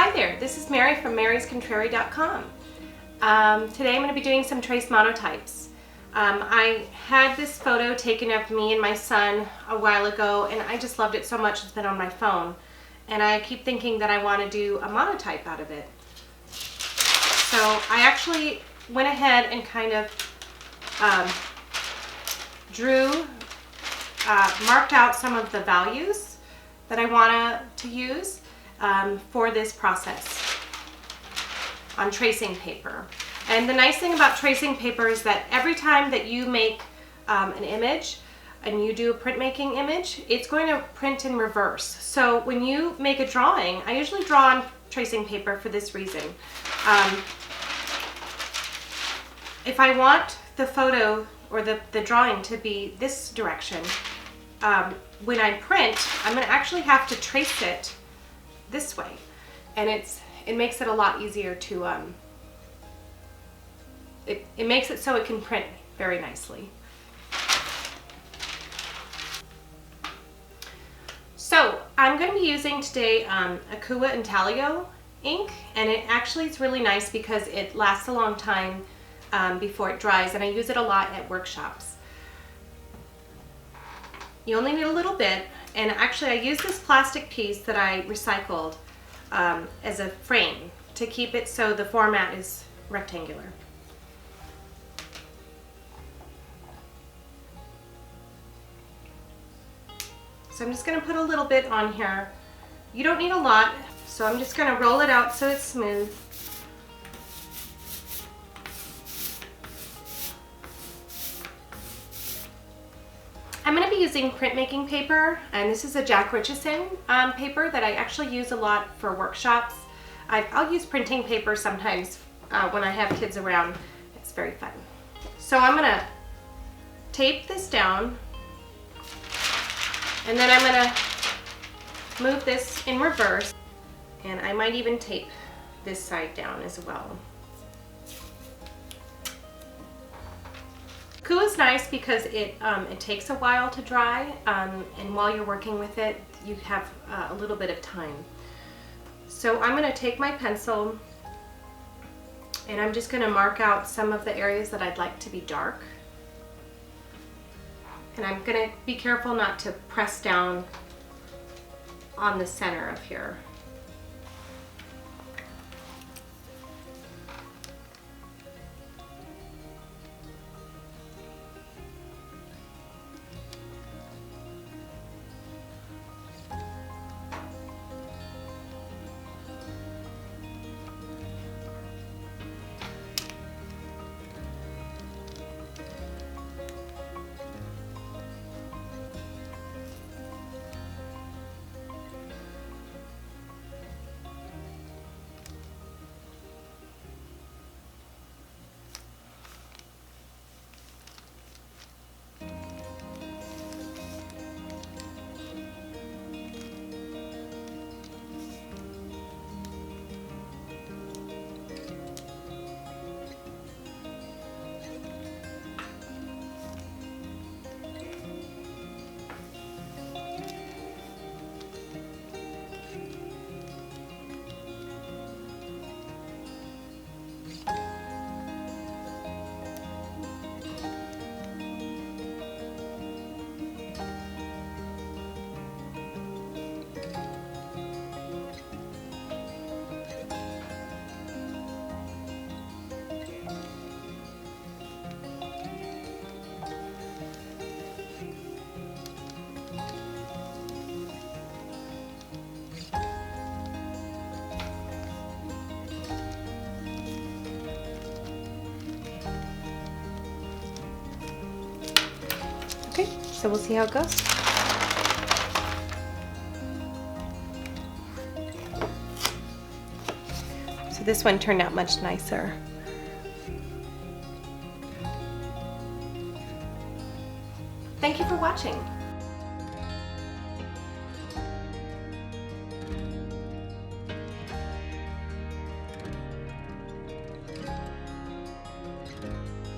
Hi there, this is Mary from maryscontrary.com. Today I'm going to be doing some Trace Monotypes. I had this photo taken of me and my son a while ago, and I just loved it so much it's been on my phone. And I keep thinking that I want to do a monotype out of it. So I actually went ahead and kind of marked out some of the values that I want to use for this process on tracing paper. And the nice thing about tracing paper is that every time that you make an image and you do a printmaking image, it's going to print in reverse. So when you make a drawing, I usually draw on tracing paper for this reason. If I want the photo or the drawing to be this direction, when I print, I'm going to actually have to trace it this way, and it makes it a lot easier to it makes it so it can print very nicely. So I'm going to be using today Akua Intaglio ink, and it actually is really nice because it lasts a long time before it dries, and I use it a lot at workshops. You only need a little bit, and actually I use this plastic piece that I recycled as a frame to keep it so the format is rectangular. So I'm just going to put a little bit on here. You don't need a lot, so I'm just going to roll it out so it's smooth. I'm going to be using printmaking paper, and this is a Jack Richardson paper that I actually use a lot for workshops. I'll use printing paper sometimes when I have kids around. It's very fun. So I'm going to tape this down, and then I'm going to move this in reverse, and I might even tape this side down as well. Akua is nice because it takes a while to dry, and while you're working with it, you have a little bit of time. So I'm going to take my pencil, and I'm just going to mark out some of the areas that I'd like to be dark. And I'm going to be careful not to press down on the center of here. Okay, so we'll see how it goes. So this one turned out much nicer. Thank you for watching.